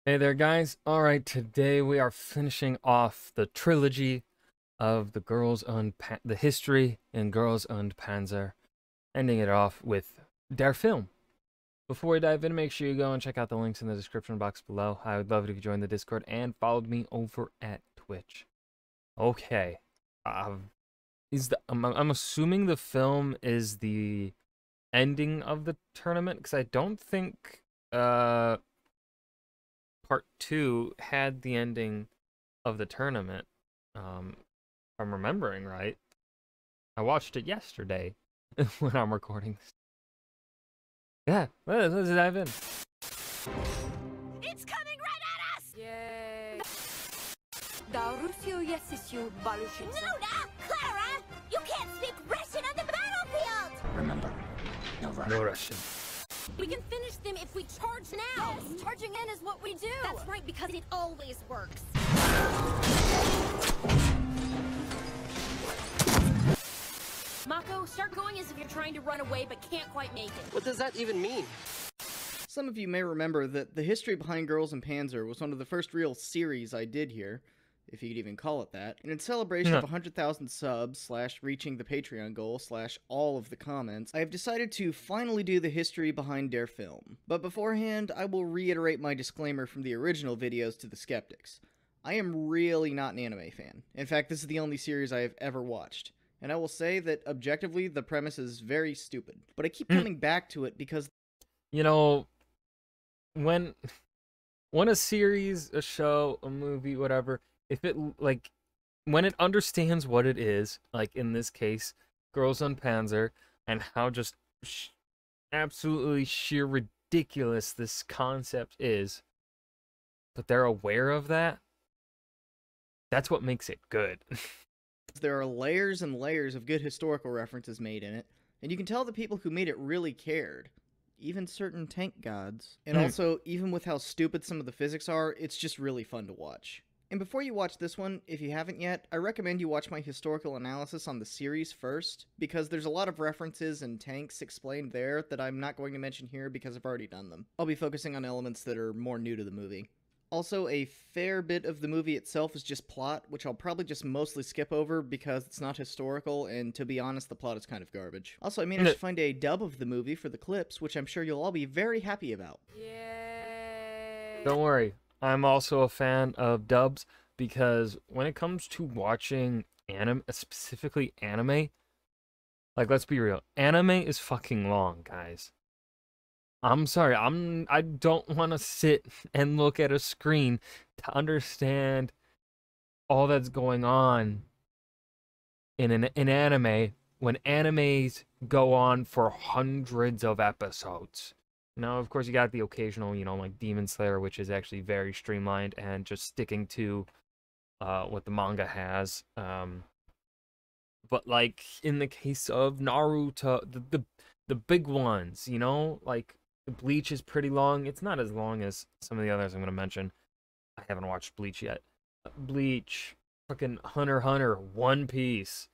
Hey there, guys. All right, today we are finishing off the trilogy of the history in Girls und Panzer, ending it off with Der Film. Before we dive in, make sure you go and check out the links in the description box below. I would love it if you joined the Discord and followed me over at Twitch. Okay, I'm assuming the film is the ending of the tournament because I don't think part 2 had the ending of the tournament. If I'm remembering right. I watched it yesterday when I'm recording this. Yeah, let's dive in. It's coming right at us! Yay! Darusio Yesisio Balushin. Luna! Clara! You can't speak Russian on the battlefield! Remember, no Russian. No Russian. We can finish them if we charge now! Yes, charging in is what we do! That's right, because it always works. Mako, start going as if you're trying to run away but can't quite make it. What does that even mean? Some of you may remember that the history behind Girls und Panzer was one of the first real series I did here, if you could even call it that. And in celebration of 100,000 subs, / reaching the Patreon goal, / all of the comments, I have decided to finally do the history behind Der Film. But beforehand, I will reiterate my disclaimer from the original videos to the skeptics. I am really not an anime fan. In fact, this is the only series I have ever watched. And I will say that, objectively, the premise is very stupid. But I keep coming back to it because... You know, when a series, a show, a movie, whatever, if it, like, when it understands what it is, like in this case, Girls und Panzer, and how just absolutely sheer ridiculous this concept is, but they're aware of that, that's what makes it good. There are layers and layers of good historical references made in it, and you can tell the people who made it really cared. Even certain tank gods. And also, even with how stupid some of the physics are, it's just really fun to watch. And before you watch this one, if you haven't yet, I recommend you watch my historical analysis on the series first, because there's a lot of references and tanks explained there that I'm not going to mention here because I've already done them. I'll be focusing on elements that are more new to the movie. Also, a fair bit of the movie itself is just plot, which I'll probably just mostly skip over because it's not historical, and to be honest, the plot is kind of garbage. Also, I managed to find a dub of the movie for the clips, which I'm sure you'll all be very happy about. Yay! Don't worry, I'm also a fan of dubs, because when it comes to watching anime, specifically anime, like, let's be real, anime is fucking long, guys. I'm sorry, I don't want to sit and look at a screen to understand all that's going on in anime when animes go on for hundreds of episodes. Now, of course, you got the occasional, like Demon Slayer, which is actually very streamlined and just sticking to what the manga has. But like in the case of Naruto, the big ones, like Bleach is pretty long. It's not as long as some of the others I'm going to mention. I haven't watched Bleach yet. Bleach, fucking Hunter x Hunter, One Piece,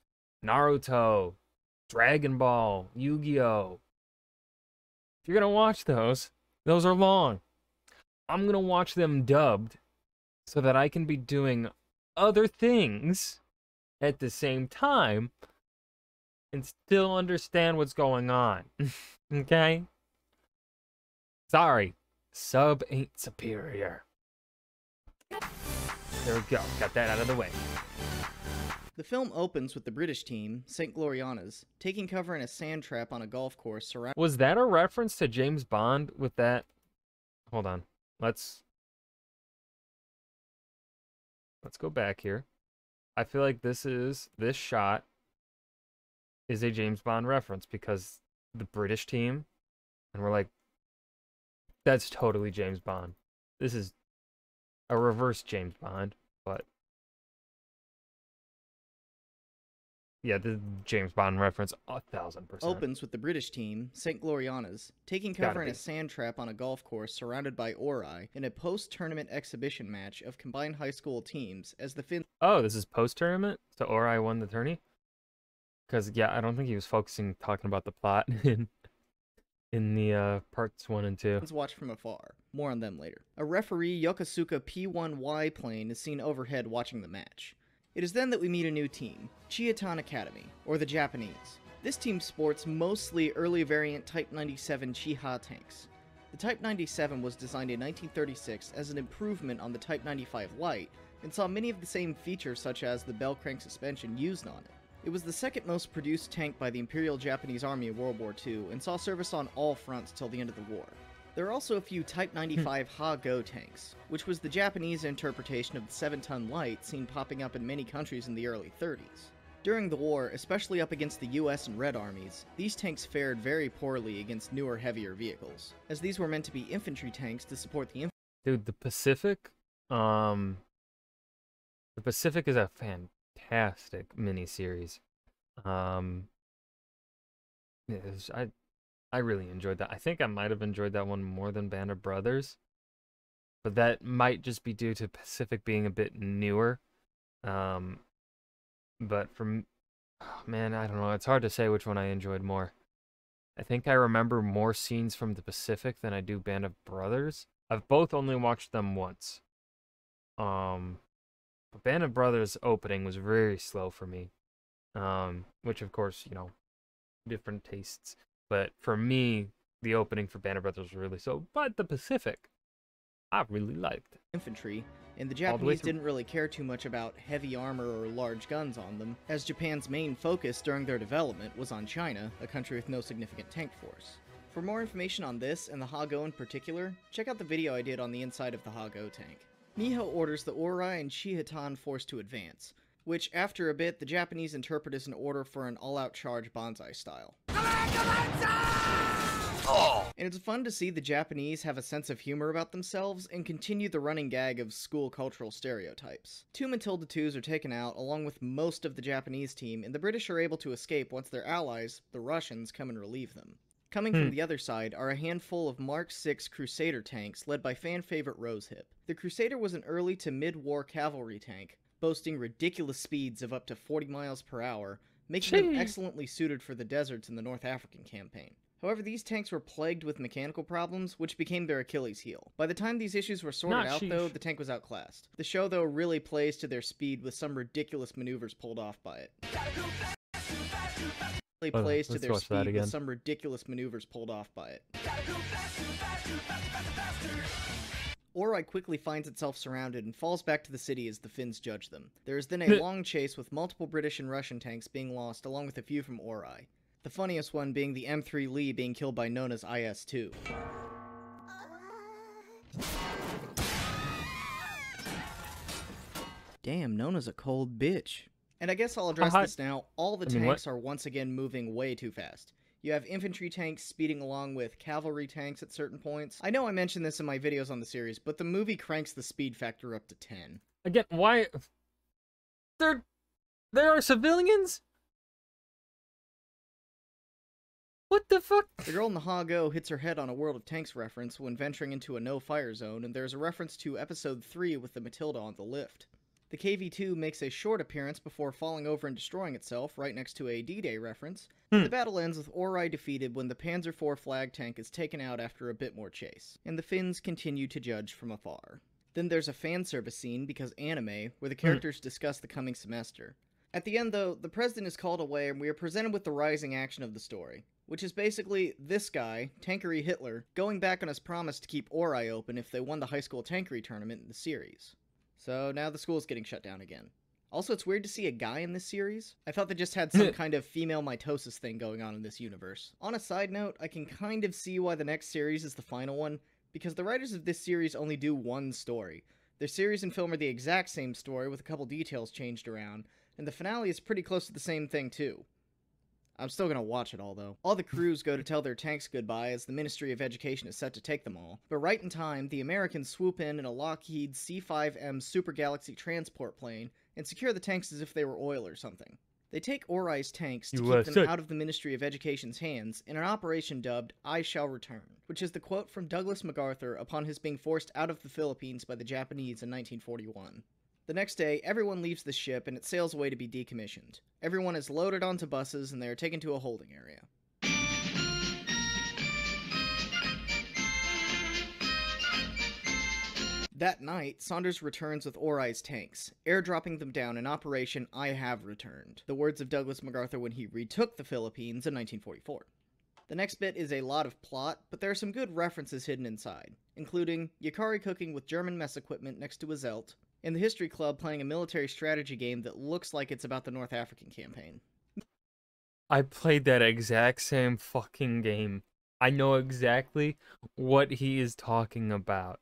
Naruto, Dragon Ball, Yu-Gi-Oh! If you're going to watch those are long. I'm going to watch them dubbed so that I can be doing other things at the same time and still understand what's going on. Okay? Sorry, sub ain't superior. There we go, got that out of the way. The film opens with the British team, St. Gloriana's, taking cover in a sand trap on a golf course surrounded... Was that a reference to James Bond with that? Hold on, let's go back here. I feel like this shot is a James Bond reference because the British team, and we're like, that's totally James Bond. This is a reverse James Bond, but yeah, the James Bond reference 1000%. Opens with the British team, St. Gloriana's, taking cover in a sand trap on a golf course surrounded by Ori in a post-tournament exhibition match of combined high school teams as the Finns... Oh, this is post-tournament? So Ori won the tourney? Because, yeah, I don't think he was talking about the plot in the parts 1 and 2. Watch from afar. More on them later. A referee Yokosuka P1Y plane is seen overhead watching the match. It is then that we meet a new team, Chiyotan Academy, or the Japanese. This team sports mostly early variant Type 97 Chiha tanks. The Type 97 was designed in 1936 as an improvement on the Type 95 Light, and saw many of the same features such as the bell crank suspension used on it. It was the second most produced tank by the Imperial Japanese Army in World War II, and saw service on all fronts till the end of the war. There are also a few Type 95 Ha-Go tanks, which was the Japanese interpretation of the 7-ton Light seen popping up in many countries in the early 30s. During the war, especially up against the US and Red armies, these tanks fared very poorly against newer, heavier vehicles, as these were meant to be infantry tanks to support the Dude, the Pacific is a fantastic miniseries. I really enjoyed that. I think I might have enjoyed that one more than Band of Brothers, but that might just be due to Pacific being a bit newer. But from, man, I don't know. It's hard to say which one I enjoyed more. I think I remember more scenes from the Pacific than I do Band of Brothers. I've both only watched them once. But Band of Brothers opening was very slow for me. Which of course, you know, different tastes. But for me, the opening for Band of Brothers was really slow. But the Pacific, I really liked. infantry, and the Japanese didn't really care too much about heavy armor or large guns on them, as Japan's main focus during their development was on China, a country with no significant tank force. For more information on this, and the Ha-Go in particular, check out the video I did on the inside of the Ha-Go tank. Miho orders the Ori and Chiyotan force to advance, which, after a bit, the Japanese interpret as an order for an all-out charge Banzai style. And it's fun to see the Japanese have a sense of humor about themselves and continue the running gag of school cultural stereotypes. Two Matilda IIs are taken out along with most of the Japanese team, and the British are able to escape once their allies, the Russians, come and relieve them. Coming from the other side are a handful of Mark VI Crusader tanks led by fan favorite Rosehip. The Crusader was an early to mid-war cavalry tank, boasting ridiculous speeds of up to 40 miles per hour, making them excellently suited for the deserts in the North African campaign. However, these tanks were plagued with mechanical problems, which became their Achilles heel. By the time these issues were sorted out, though, the tank was outclassed. The show, though, really plays to their speed with some ridiculous maneuvers pulled off by it. Plays to their speed with some ridiculous maneuvers pulled off by it. Ori quickly finds itself surrounded and falls back to the city as the Finns judge them. There is then a long chase with multiple British and Russian tanks being lost, along with a few from Ori. The funniest one being the M3 Lee being killed by Nona's IS-2. Damn, Nona's a cold bitch. And I guess I'll address this now. All the tanks are once again moving way too fast. You have infantry tanks speeding along with cavalry tanks at certain points. I know I mentioned this in my videos on the series, but the movie cranks the speed factor up to 10. Again, why? There are civilians? What the fuck? The girl in the Ha-Go hits her head on a World of Tanks reference when venturing into a no-fire zone, and there's a reference to Episode 3 with the Matilda on the lift. The KV-2 makes a short appearance before falling over and destroying itself right next to a D-Day reference. The battle ends with Ori defeated when the Panzer IV flag tank is taken out after a bit more chase, and the Finns continue to judge from afar. Then there's a fan service scene, because anime, where the characters discuss the coming semester. At the end, though, the president is called away and we are presented with the rising action of the story, which is basically this guy, Tankery Hitler, going back on his promise to keep Ori open if they won the high school tankery tournament in the series. So now the school's getting shut down again. Also, it's weird to see a guy in this series. I thought they just had some kind of female mitosis thing going on in this universe. On a side note, I can kind of see why the next series is the final one, because the writers of this series only do one story. Their series and film are the exact same story with a couple details changed around, and the finale is pretty close to the same thing too. I'm still gonna watch it all, though. All the crews go to tell their tanks goodbye as the Ministry of Education is set to take them all. But right in time, the Americans swoop in a Lockheed C-5M Super Galaxy transport plane and secure the tanks as if they were oil or something. They take Ori's tanks to keep them out of the Ministry of Education's hands in an operation dubbed I Shall Return, which is the quote from Douglas MacArthur upon his being forced out of the Philippines by the Japanese in 1941. The next day, everyone leaves the ship and it sails away to be decommissioned. Everyone is loaded onto buses and they are taken to a holding area. That night, Saunders returns with Orai's tanks, airdropping them down in Operation I Have Returned, the words of Douglas MacArthur when he retook the Philippines in 1944. The next bit is a lot of plot, but there are some good references hidden inside, including Yukari cooking with German mess equipment next to a Zelt, and the History Club playing a military strategy game that looks like it's about the North African campaign. I played that exact same fucking game. I know exactly what he is talking about.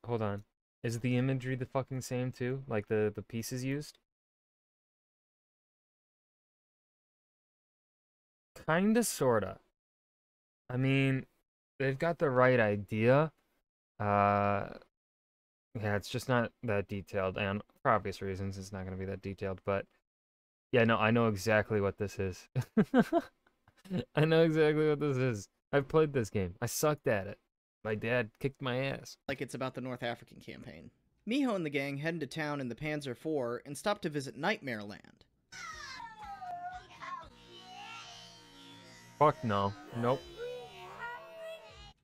Hold on. Is the imagery the fucking same too? Like the pieces used? Kinda, sorta. I mean, they've got the right idea. Yeah, it's just not that detailed, and for obvious reasons, it's not gonna be that detailed, but yeah, no, I know exactly what this is. I know exactly what this is. I've played this game. I sucked at it. My dad kicked my ass. Like it's about the North African campaign. Miho and the gang head into town in the Panzer IV and stop to visit Nightmare Land. Fuck no. Nope.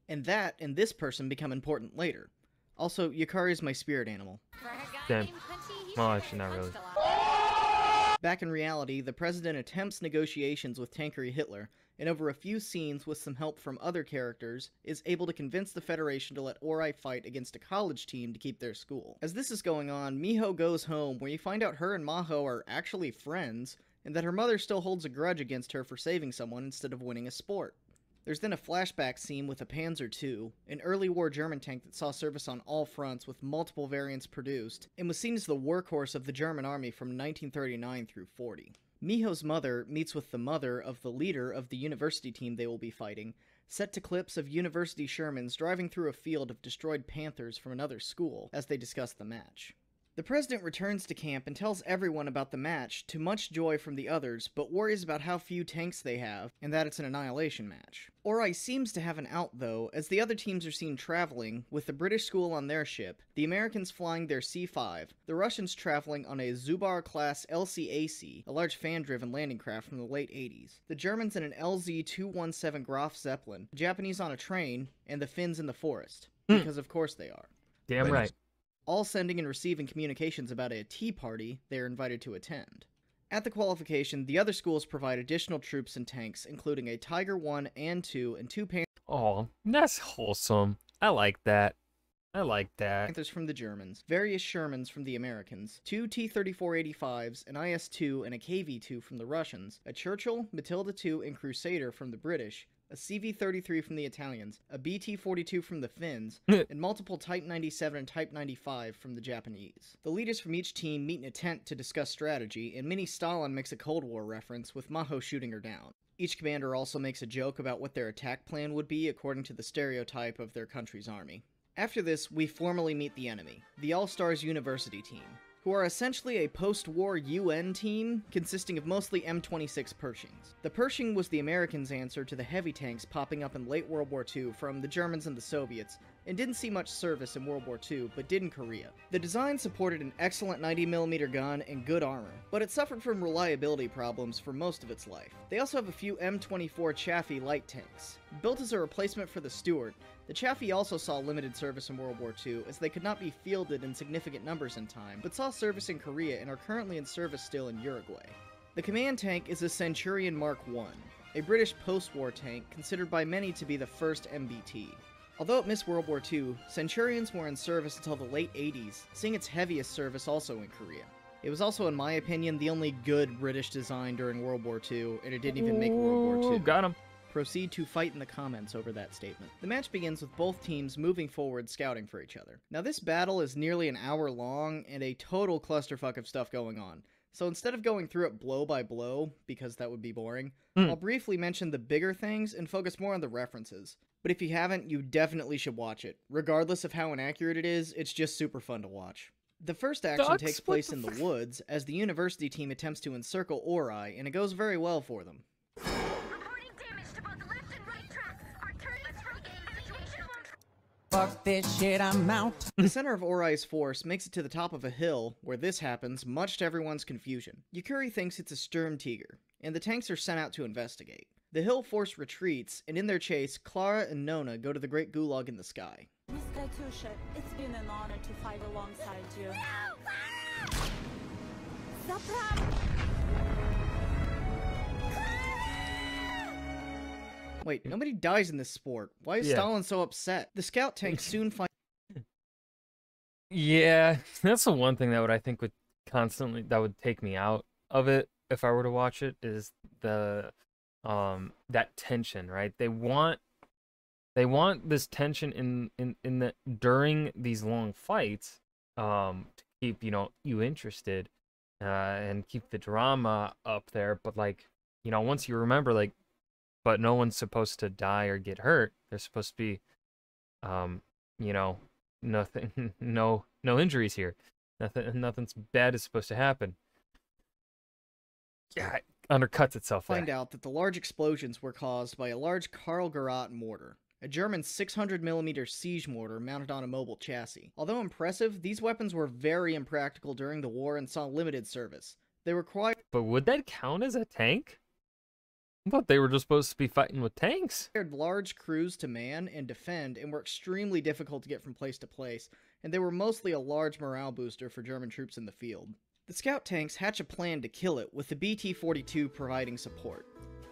And that and this person become important later. Also, Yukari is my spirit animal. For a guy Damn. named Punchy, he Well, sure actually, not punched really. a lot. Back in reality, the president attempts negotiations with Tankery Hitler, and over a few scenes with some help from other characters, is able to convince the Federation to let Orai fight against a college team to keep their school. As this is going on, Miho goes home where you find out her and Maho are actually friends, and that her mother still holds a grudge against her for saving someone instead of winning a sport. There's then a flashback scene with a Panzer II, an early war German tank that saw service on all fronts with multiple variants produced, and was seen as the workhorse of the German army from 1939 through 40. Miho's mother meets with the mother of the leader of the university team they will be fighting, set to clips of University Shermans driving through a field of destroyed Panthers from another school as they discuss the match. The president returns to camp and tells everyone about the match, to much joy from the others, but worries about how few tanks they have, and that it's an annihilation match. Orai seems to have an out though, as the other teams are seen traveling, with the British school on their ship, the Americans flying their C-5, the Russians traveling on a Zubar-class LCAC, a large fan-driven landing craft from the late 80s, the Germans in an LZ-217 Graf Zeppelin, the Japanese on a train, and the Finns in the forest. Because of course they are. Damn right. All sending and receiving communications about a tea party they are invited to attend. At the qualification, the other schools provide additional troops and tanks, including a Tiger 1 and 2 and 2 Oh, that's wholesome. I like that. I like that. Panthers from the Germans, various Shermans from the Americans, 2 T-3485s, an IS-2 and a KV-2 from the Russians, a Churchill, Matilda II, and Crusader from the British, a CV-33 from the Italians, a BT-42 from the Finns, and multiple Type 97 and Type 95 from the Japanese. The leaders from each team meet in a tent to discuss strategy, and Mini Stalin makes a Cold War reference, with Maho shooting her down. Each commander also makes a joke about what their attack plan would be according to the stereotype of their country's army. After this, we formally meet the enemy, the All-Stars University team, who are essentially a post-war UN team consisting of mostly M26 Pershings. The Pershing was the Americans' answer to the heavy tanks popping up in late World War II from the Germans and the Soviets, and didn't see much service in World War II, but did in Korea. The design supported an excellent 90mm gun and good armor, but it suffered from reliability problems for most of its life. They also have a few M24 Chaffee light tanks. Built as a replacement for the Stuart, the Chaffee also saw limited service in World War II, as they could not be fielded in significant numbers in time, but saw service in Korea and are currently in service still in Uruguay. The command tank is a Centurion Mark I, a British post-war tank considered by many to be the first MBT. Although it missed World War II, Centurions were in service until the late 80s, seeing its heaviest service also in Korea. It was also, in my opinion, the only good British design during World War II, and it didn't even make World War II. Got him. Proceed to fight in the comments over that statement. The match begins with both teams moving forward scouting for each other. Now this battle is nearly an hour long and a total clusterfuck of stuff going on. So instead of going through it blow by blow, because that would be boring, I'll briefly mention the bigger things and focus more on the references. But if you haven't, you definitely should watch it. Regardless of how inaccurate it is, it's just super fun to watch. The first action takes place in the woods as the university team attempts to encircle Orai, and it goes very well for them. Fuck this shit, I'm out. The center of Orai's force makes it to the top of a hill, where this happens, much to everyone's confusion. Yukari thinks it's a Sturmtiger, and the tanks are sent out to investigate. The hill force retreats, and in their chase, Clara and Nona go to the Great Gulag in the sky. Ratusha, it's been an honor to fight alongside you. Wait, nobody dies in this sport. Why is Yeah. Stalin so upset? The scout tank soon finds Yeah, that's the one thing that I think would take me out of it if I were to watch it, is the that tension, right? They want this tension in the during these long fights, to keep, you interested, and keep the drama up there. But like, once you remember, like, but no one's supposed to die or get hurt. They're supposed to be, nothing, no injuries here. Nothing's bad is supposed to happen. Yeah, it undercuts itself there. find out that the large explosions were caused by a large Karl Garat mortar, a German 600mm siege mortar mounted on a mobile chassis. Although impressive, these weapons were very impractical during the war and saw limited service. They required But would that count as a tank? I thought they were just supposed to be fighting with tanks. large crews to man and defend, and were extremely difficult to get from place to place, and they were mostly a large morale booster for German troops in the field. The scout tanks hatch a plan to kill it, with the BT-42 providing support.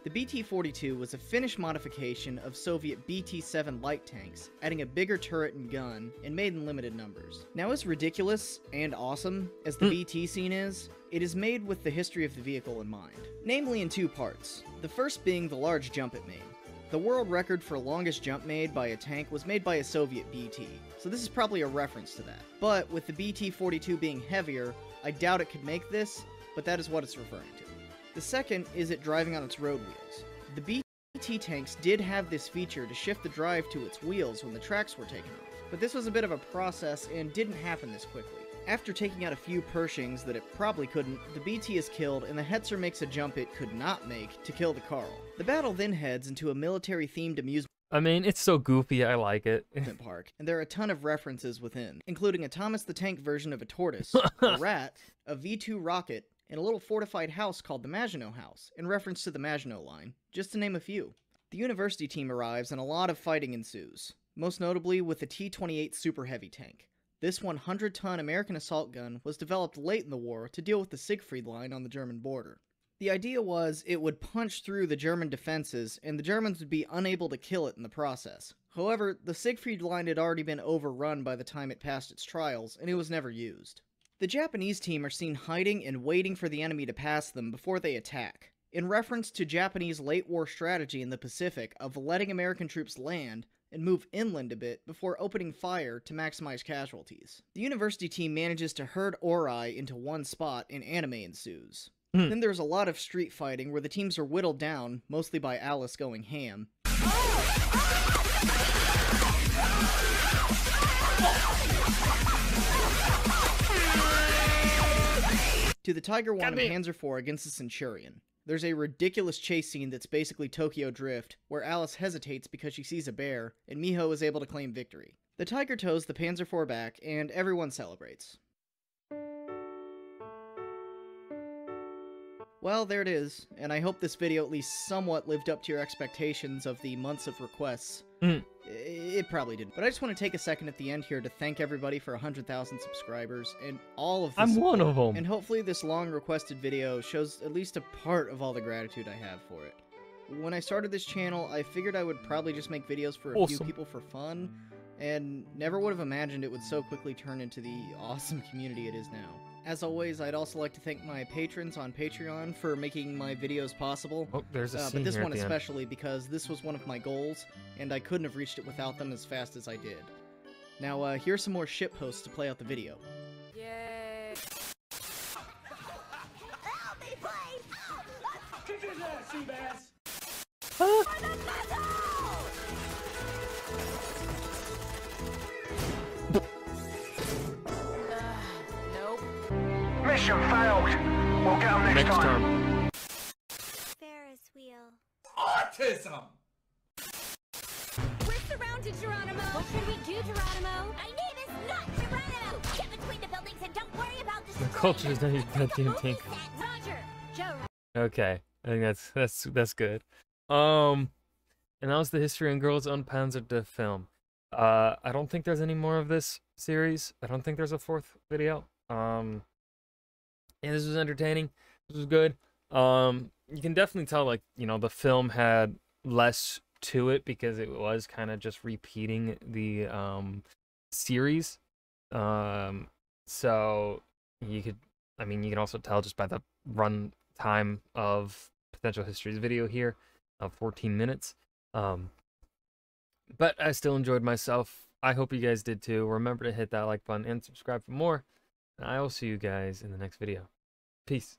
The BT-42 was a Finnish modification of Soviet BT-7 light tanks, adding a bigger turret and gun, and made in limited numbers. Now, as ridiculous and awesome as the BT scene is, it is made with the history of the vehicle in mind. Namely in two parts, the first being the large jump it made. The world record for longest jump made by a tank was made by a Soviet BT, so this is probably a reference to that. But with the BT-42 being heavier, I doubt it could make this, but that is what it's referring to. The second is it driving on its road wheels. The BT tanks did have this feature to shift the drive to its wheels when the tracks were taken off, but this was a bit of a process and didn't happen this quickly. After taking out a few Pershings that it probably couldn't, the BT is killed and the Hetzer makes a jump it could not make to kill the Karl. The battle then heads into a military-themed amusement I mean, it's so goofy, I like it. park, and there are a ton of references within, including a Thomas the Tank version of a tortoise, a rat, a V-2 rocket, and a little fortified house called the Maginot House, in reference to the Maginot Line, just to name a few. The university team arrives and a lot of fighting ensues, most notably with the T-28 Super Heavy tank. This 100-ton American assault gun was developed late in the war to deal with the Siegfried Line on the German border. The idea was it would punch through the German defenses, and the Germans would be unable to kill it in the process. However, the Siegfried Line had already been overrun by the time it passed its trials, and it was never used. The Japanese team are seen hiding and waiting for the enemy to pass them before they attack, in reference to Japanese late war strategy in the Pacific of letting American troops land and move inland a bit before opening fire to maximize casualties. The university team manages to herd Ori into one spot and anime ensues. Then there's a lot of street fighting where the teams are whittled down, mostly by Alice going ham. To the Tiger 1 of Panzer IV against the Centurion. There's a ridiculous chase scene that's basically Tokyo Drift, where Alice hesitates because she sees a bear, and Miho is able to claim victory. The Tiger tows the Panzer IV back, and everyone celebrates. Well, there it is, and I hope this video at least somewhat lived up to your expectations of the months of requests. It probably didn't. But I just want to take a second at the end here to thank everybody for 100,000 subscribers, and all of this. I'm one of them. And hopefully this long requested video shows at least a part of all the gratitude I have for it. When I started this channel, I figured I would probably just make videos for a few people for fun, and never would have imagined it would so quickly turn into the awesome community it is now. As always, I'd also like to thank my patrons on Patreon for making my videos possible. Oh, there's a scene but this here one at the end. especially because this was one of my goals, and I couldn't have reached it without them as fast as I did. Now, here's some more ship posts to play out the video. Yay! Help me, please! Kick his ass, Seabass! Nope. Mission failed. We'll get 'em next time. Ferris wheel. Autism! We're surrounded, Geronimo! What should we do, Geronimo? My name is not Geronimo! Get between the buildings and don't worry about the culture is not your goddamn tank. Roger! Joe! Okay, I think that's good. And that was the History and Girls Unpanzerred film. I don't think there's any more of this series. I don't think there's a fourth video. Yeah, this was entertaining. This was good. You can definitely tell, like, you know, the film had less to it because it was kind of just repeating the series. So you could, I mean, you can also tell just by the run time of Potential Histories video here of 14 minutes. But I still enjoyed myself. I hope you guys did too. Remember to hit that like button and subscribe for more. And I will see you guys in the next video. Peace.